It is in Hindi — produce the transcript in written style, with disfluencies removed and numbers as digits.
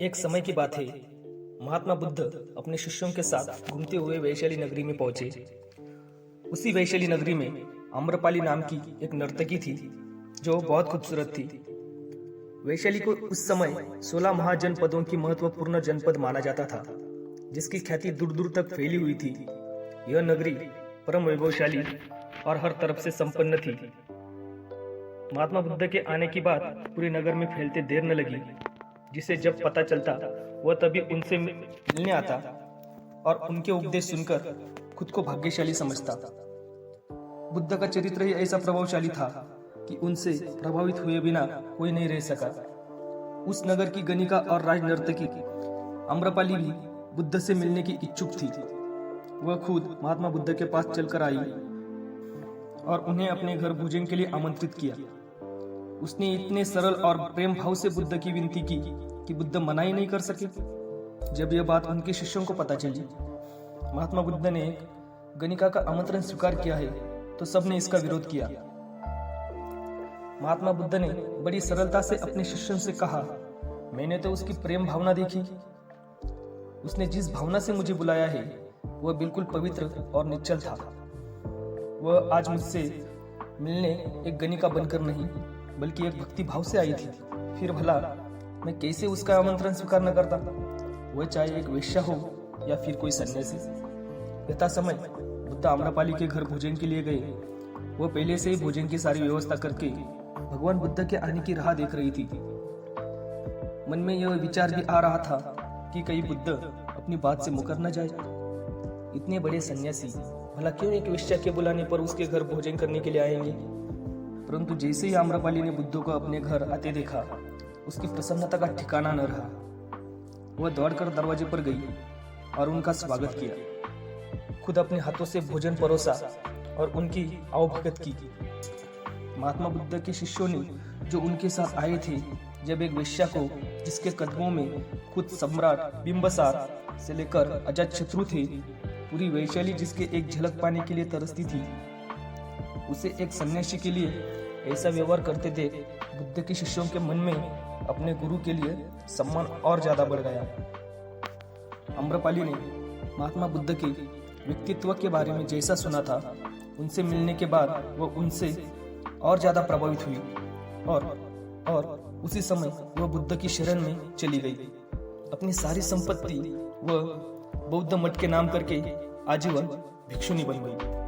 एक समय की बात है। महात्मा बुद्ध अपने शिष्यों के साथ घूमते हुए वैशाली नगरी में पहुंचे। उसी वैशाली नगरी में आम्रपाली नाम की एक नर्तकी थी जो बहुत खूबसूरत थी। वैशाली को उस समय 16 महाजनपदों की महत्वपूर्ण जनपद माना जाता था, जिसकी ख्याति दूर दूर तक फैली हुई थी। यह नगरी परम वैभवशाली और हर तरफ से संपन्न थी। महात्मा बुद्ध के आने की बात पूरे नगर में फैलते देर न लगी। जिसे जब पता चलता वह तभी उनसे मिलने आता और उनके उपदेश सुनकर खुद को भाग्यशाली समझता। बुद्ध का चरित्र ही ऐसा प्रभावशाली था कि उनसे प्रभावित हुए बिना कोई नहीं रह सका। उस नगर की गणिका और राज नर्तकी आम्रपाली भी बुद्ध से मिलने की इच्छुक थी। वह खुद महात्मा बुद्ध के पास चलकर आई और उन्हें अपने घर भोजन के लिए आमंत्रित किया। उसने इतने सरल और प्रेम भाव से बुद्ध की विनती की कि बुद्ध मना ही नहीं कर सके। जब यह बात उनके शिष्यों को पता चली, महात्मा बुद्ध ने गणिका का आमंत्रण स्वीकार किया है, तो सबने इसका विरोध किया। महात्मा बुद्ध ने बड़ी सरलता से अपने शिष्यों से कहा, मैंने तो उसकी प्रेम भावना देखी। उसने जिस भावना से मुझे बुलाया है वह बिल्कुल पवित्र और निश्चल था। वह आज मुझसे मिलने एक गणिका बनकर नहीं बल्कि एक भक्ति भाव से आई थी। फिर भला मैं कैसे उसका आमंत्रण स्वीकार न करता, वह चाहे एक वेश्या हो या फिर कोई सन्यासी। यथा समय बुद्ध आम्रपाली के घर भोजन के लिए गए। वह पहले से ही भोजन की सारी व्यवस्था करके भगवान बुद्ध के आने की राह देख रही थी। मन में यह विचार भी आ रहा था कि कहीं बुद्ध अपनी बात से मुकर न जाए। इतने बड़े सन्यासी भला क्यों एक वेश्या के बुलाने पर उसके घर भोजन करने के लिए आएंगे। परंतु जैसे ही आम्रपाली ने बुद्ध को अपने घर आते देखा, उसकी प्रसन्नता का ठिकाना न रहा। वह दौड़कर दरवाजे पर गई और उनका स्वागत किया। खुद अपने हाथों से भोजन परोसा और उनकी आवभगत की। महात्मा बुद्ध के शिष्यों ने जो उनके साथ आए थे, जब एक वेश्या को जिसके कदमों में खुद सम्राट बिंबसार से लेकर अजातशत्रु थे, पूरी वैशाली जिसके एक झलक पाने के लिए तरसती थी, उसे एक सन्यासी के लिए ऐसा व्यवहार करते देख बुद्ध के शिष्यों के मन में अपने गुरु के लिए सम्मान और ज्यादा बढ़ गया। आम्रपाली ने महात्मा बुद्ध के व्यक्तित्व के बारे में जैसा सुना था, उनसे मिलने के बाद वह उनसे और ज्यादा प्रभावित हुई और उसी समय वह बुद्ध की शरण में चली गई। अपनी सारी संपत्ति वह बौद्ध मठ के नाम करके आजीवन भिक्षुनी बन गई।